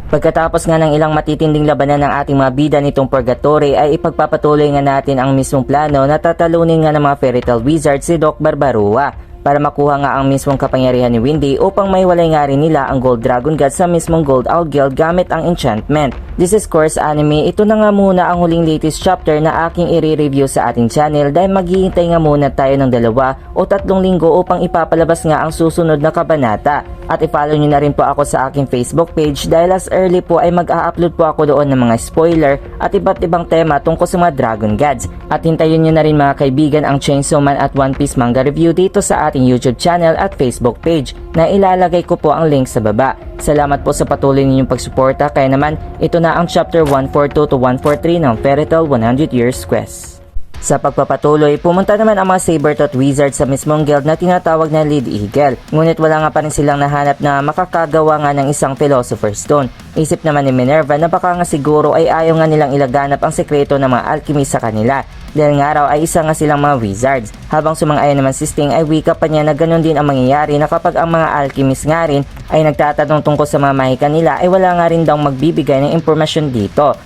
Pagkatapos nga ng ilang matitinding labanan ng ating mga bida nitong Purgatory ay ipagpapatuloy nga natin ang mismong plano na tatalunin nga ng mga fairytale wizard si Doc Barbarua para makuha nga ang mismong kapangyarihan ni Windy upang maiwalay nga rin nila ang Gold Dragon God sa mismong Gold Owl Guild gamit ang enchantment. This is Course Anime. Ito na nga muna ang huling latest chapter na aking i-review sa ating channel dahil maghihintay nga muna tayo ng 2 o 3 linggo upang ipapalabas nga ang susunod na kabanata. At i-follow nyo na rin po ako sa aking Facebook page dahil as early po ay mag-a-upload po ako doon ng mga spoiler at iba't ibang tema tungkol sa mga Dragon Gods. At hintayin nyo na rin mga kaibigan ang Chainsaw Man at One Piece manga review dito sa ating YouTube channel at Facebook page na ilalagay ko po ang link sa baba. Salamat po sa patuloy ninyong pagsuporta, kaya naman ito na ang chapter 142 to 143 ng Fairytale 100 Years Quest. Sa pagpapatuloy, pumunta naman ang mga Sabertooth Wizard sa mismong guild na tinatawag na Lead Eagle. Ngunit wala nga pa rin silang nahanap na makakagawa nga ng isang Philosopher's Stone. Isip naman ni Minerva na baka nga siguro ay ayaw nga nilang ilaganap ang sekreto ng mga alchemist sa kanila. Dahil nga raw ay isa nga silang mga wizards. Habang sumang-ayon naman si Sting ay wika pa niya na ganun din ang mangyayari na kapag ang mga alchemist nga rin ay nagtatanong tungkol sa mga mahika nila ay wala nga rin daw magbibigay ng impormasyon dito.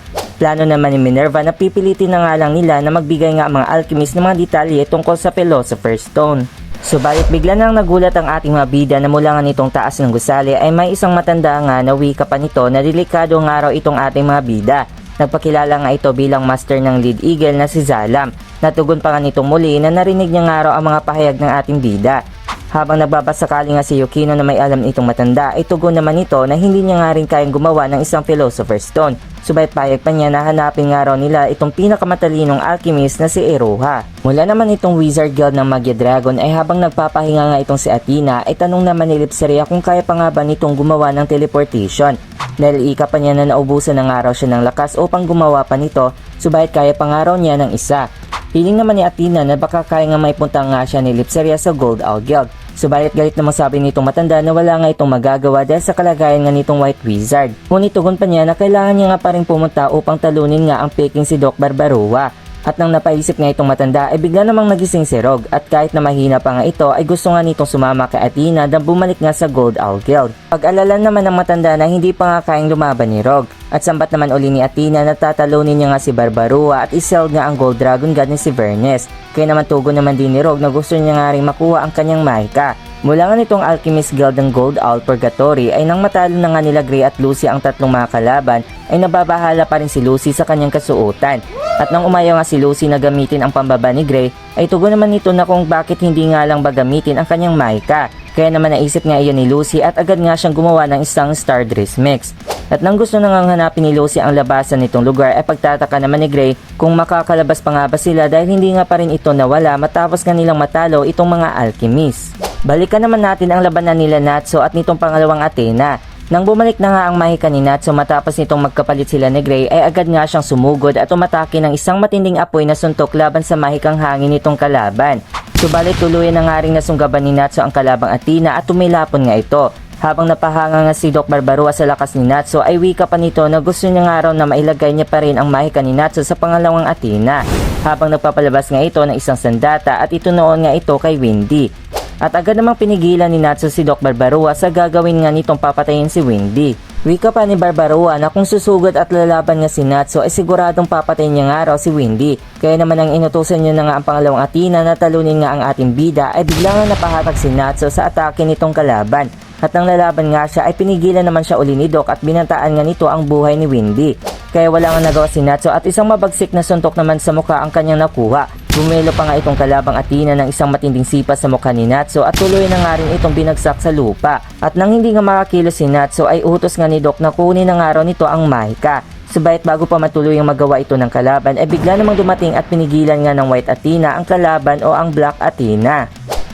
Plano naman ni Minerva na pipilitin na nga lang nila na magbigay nga ang mga alchemist ng mga detalye tungkol sa Philosopher's Stone. Subalit bigla nang nagulat ang ating mga bida na mula nga nitong taas ng gusali ay may isang matanda nga na wika pa nito na delikado nga raw itong ating mga bida. Nagpakilala nga ito bilang master ng Lead Eagle na si Zalam. Natugon pa nga nitong muli na narinig niya nga raw ang mga pahayag ng ating bida. Habang nagbabasakali nga si Yukino na may alam itong matanda ay tugon naman ito na hindi niya nga rin kayang gumawa ng isang Philosopher's Stone. Subalit payag pa niya na hanapin nga raw nila itong pinakamatalinong alchemist na si Iroha. Mula naman itong Wizard Guild ng Magya Dragon ay habang nagpapahinga nga itong si Athena ay tanong naman ni Lipseria kung kaya pa nga ba nitong gumawa ng teleportation. Dahil ika pa niya na naubusan na nga raw siya ng lakas upang gumawa pa nito, subalit kaya pa nga raw niya ng isa. Hiling naman ni Athena na baka kaya nga may punta nga siya ni Lipseria sa Gold Owl Guild. Subalit galit naman sabi nitong matanda na wala nga itong magagawa dahil sa kalagayan nga nitong White Wizard. Ngunit tugon pa niya na kailangan niya nga pa rin pumunta upang talunin nga ang peking si Doc Barbarua. At nang napaisip nga itong matanda ay bigla namang nagising si Rogue at kahit na mahina pa nga ito ay gusto nga nitong sumama kay Athena na bumalik nga sa Gold Owl Guild. Pag-alala naman ng matanda na hindi pa nga kayang lumaban ni Rogue at sambat naman uli ni Athena na tatalunin niya nga si Barbarua at iseld nga ang Gold Dragon God ni si Vernes. Kaya naman tugon naman din ni Rogue na gusto niya nga rin makuha ang kanyang mahika. Mula nga nitong Alchemist Guild ng Gold Owl Purgatory ay nang matalo na nga nila Gray at Lucy ang tatlong mga kalaban ay nababahala pa rin si Lucy sa kanyang kasuotan. At nang umayaw nga si Lucy na gamitin ang pambaba ni Gray ay tugon naman nito na kung bakit hindi nga lang ba gamitin ang kanyang mahika. Kaya naman naisip nga iyon ni Lucy at agad nga siyang gumawa ng isang Star Dress Mix. At nang gusto na nga hanapin ni Lucy ang labasan nitong lugar ay pagtataka naman ni Gray kung makakalabas pa nga ba sila dahil hindi nga pa rin ito nawala matapos nga nilang matalo itong mga alchemist. Balikan naman natin ang labanan nila Natsu at nitong pangalawang Athena. Nang bumalik na nga ang mahika ni Natsu matapos nitong magkapalit sila ni Gray ay agad nga siyang sumugod at umatake ng isang matinding apoy na suntok laban sa mahikang hangin nitong kalaban. Subalit tuluyan na nga rin nasunggaban ni Natsu ang kalabang Athena at tumilapon nga ito. Habang napahanga nga si Doc Barbarua sa lakas ni Natsu ay wika pa nito na gusto niya nga raw na mailagay niya pa rin ang mahika ni Natsu sa pangalawang Athena. Habang nagpapalabas nga ito ng isang sandata at ito noon nga ito kay Windy. At agad namang pinigilan ni Natsu si Doc Barbarua sa gagawin nga nitong papatayin si Windy. Wika pa ni Barbarua na kung susugod at lalaban nga si Natsu ay siguradong papatayin niya nga raw si Windy. Kaya naman ang inutusan niya na nga ang pangalawang Athena na talunin nga ang ating bida ay bigla nga napahatak si Natsu sa atake nitong kalaban. At nang lalaban nga siya ay pinigilan naman siya uli ni Doc at binantaan nga nito ang buhay ni Windy. Kaya wala nga nagawa si Natsu at isang mabagsik na suntok naman sa mukha ang kanyang nakuha. Bumelo pa nga itong kalabang Athena ng isang matinding sipa sa mukha ni Natsu at tuloy na nga rin itong binagsak sa lupa. At nang hindi nga makakilos si Natsu ay utos nga ni Doc na kunin na nga raw nito ang mahika. Subalit bago pa matuloy ang magawa ito ng kalaban ay bigla namang dumating at pinigilan nga ng White Athena ang kalaban o ang Black Athena.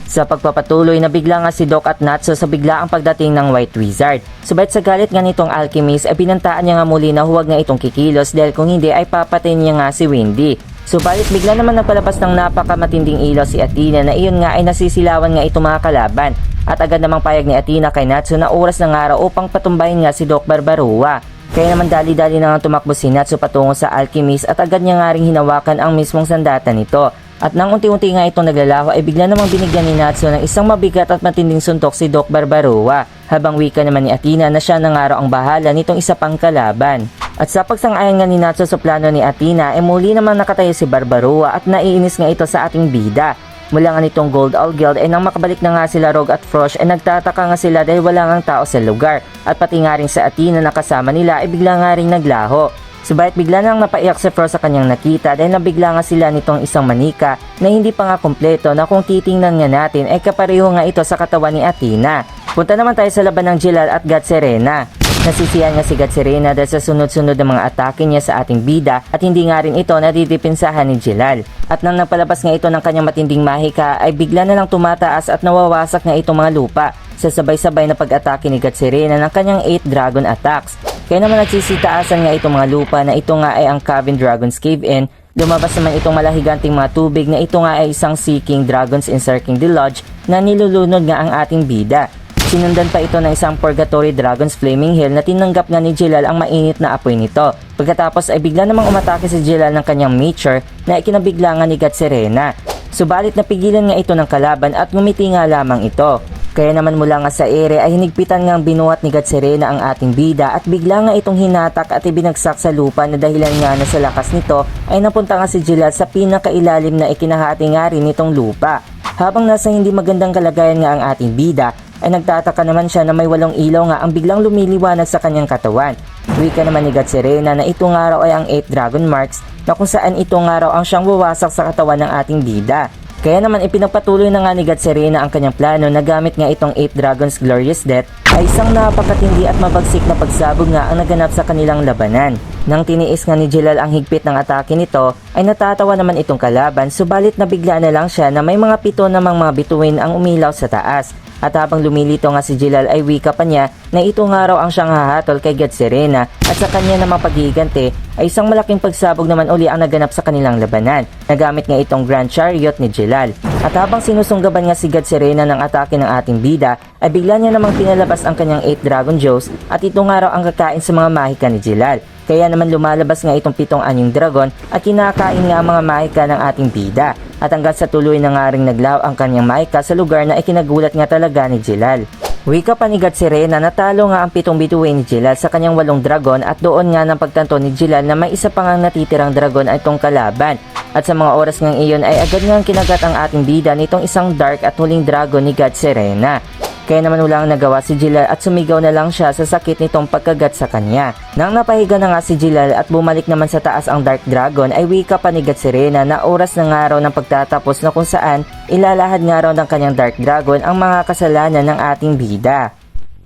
Sa pagpapatuloy na bigla nga si Doc at Natsu sa biglaang pagdating ng White Wizard. Subalit sa galit nga nitong alchemist ay binantaan niya nga muli na huwag nga itong kikilos dahil kung hindi ay papatayin niya nga si Windy. Subalit bigla naman nagpalabas ng napakamatinding ilaw si Athena na iyon nga ay nasisilawan nga itong mga kalaban. At agad namang payag ni Athena kay Natsu na oras ng araw upang patumbahin nga si Doc Barbarua. Kaya naman dali-dali na nga tumakbo si Natsu patungo sa alchemist at agad niya nga ring hinawakan ang mismong sandata nito. At nang unti-unti nga itong naglalaho ay bigla namang binigyan ni Natsu ng isang mabigat at matinding suntok si Doc Barbaroa, habang wika naman ni Athena na siya na nga raw ang bahala nitong isa pang kalaban. At sa pagsang-ayon nga ni Natsu sa plano ni Athena ay muli namang nakatayo si Barbaroa at naiinis nga ito sa ating bida. Mula nga nitong Gold Owl Guild ay nang makabalik na nga sila Rogue at Frosh ay nagtataka nga sila dahil wala ngang tao sa lugar, at pati nga rin sa Athena na kasama nila ay bigla nga rin naglaho. Subalit bigla nang napaiyak si Frost sa kanyang nakita dahil nabigla nga sila nitong isang manika na hindi pa nga kompleto na kung titingnan nga natin ay kapareho nga ito sa katawan ni Athena. Punta naman tayo sa laban ng Jilal at God Serena. Nasisiyan nga si God Serena dahil sa sunod-sunod na mga atake niya sa ating bida at hindi nga rin ito nadidipinsahan ni Jilal. At nang napalabas nga ito ng kanyang matinding mahika ay bigla na lang tumataas at nawawasak nga itong mga lupa sa sabay-sabay na pag-atake ni God Serena ng kanyang 8 dragon attacks. Kaya naman nagsisitaasan nga itong mga lupa na ito nga ay ang Cavern Dragon's Cave-In. Lumabas naman itong malahiganting mga tubig na ito nga ay isang Sea King Dragons encircling the lodge na nilulunod nga ang ating bida. Sinundan pa ito ng isang Purgatory Dragon's Flaming Hill na tinanggap nga ni Jilal ang mainit na apoy nito. Pagkatapos ay bigla namang umatake si Jilal ng kanyang Mature na ikinabigla nga ni God Serena. Subalit napigilan nga ito ng kalaban at ngumiti nga lamang ito. Kaya naman mula nga sa ere ay hinigpitan ngang binuhat ni God Serena ang ating bida at bigla nga itong hinatak at ibinagsak sa lupa na dahilan nga na sa lakas nito ay napunta nga si Jilal sa pinakailalim na ikinahati nga rin nitong lupa. Habang nasa hindi magandang kalagayan nga ang ating bida ay nagtataka naman siya na may 8 ilaw nga ang biglang lumiliwanag sa kanyang katawan. Wika naman ni God Serena na ito nga raw ay ang 8 dragon marks na kung saan ito nga raw ang siyang wawasak sa katawan ng ating bida. Kaya naman ipinagpatuloy na nga ni God Serena ang kanyang plano na gamit nga itong 8 Dragons Glorious Death ay isang napakatindi at mabagsik na pagsabog nga ang naganap sa kanilang labanan. Nang tiniis nga ni Jilal ang higpit ng atake nito ay natatawa naman itong kalaban, subalit nabigla na lang siya na may mga 7 namang mga bituin ang umilaw sa taas. At habang lumilito nga si Jilal ay wika pa niya na ito nga raw ang siyang hahatol kay God Serena at sa kanya namang paghihiganti ay isang malaking pagsabog naman uli ang naganap sa kanilang labanan. Nagamit nga itong Grand Chariot ni Jilal. At habang sinusunggaban nga si God Serena ng atake ng ating bida ay bigla niya namang pinalabas ang kanyang 8 Dragon Jaws at ito nga raw ang kakain sa mga mahika ni Jilal. Kaya naman lumalabas nga itong 7 anyong dragon at kinakain nga ang mga mahika ng ating bida. At hanggang sa tuloy na nga ring naglaho ang kanyang mahika sa lugar na ikinagulat nga talaga ni Jilal. Wika pa ni God Serena natalo nga ang 7 bituin ni Jilal sa kanyang 8 dragon at doon nga ng pagtanto ni Jilal na may isa pa nga natitirang dragon ay itong kalaban. At sa mga oras ngang iyon ay agad nga kinagat ang ating bida nitong isang dark at huling dragon ni God Serena. Kaya naman walang nagawa si Jilal at sumigaw na lang siya sa sakit nitong pagkagat sa kanya. Nang napahiga na nga si Jilal at bumalik naman sa taas ang Dark Dragon ay wika pa ni God Serena na oras na nga raw ng pagtatapos na kung saan ilalahad nga raw ng kanyang Dark Dragon ang mga kasalanan ng ating bida.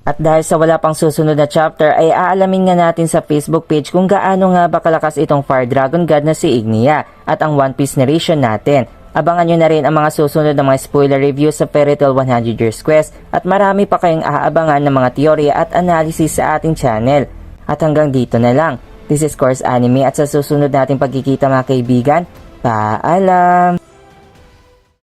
At dahil sa wala pang susunod na chapter ay aalamin nga natin sa Facebook page kung gaano nga ba kalakas itong Fire Dragon God na si Ignia at ang One Piece narration natin. Abangan nyo na rin ang mga susunod na mga spoiler reviews sa Fairy Tail 100 Years Quest at marami pa kayong aabangan ng mga teorya at analysis sa ating channel. At hanggang dito na lang. This is Course Anime at sa susunod nating pagkikita mga kaibigan, paalam!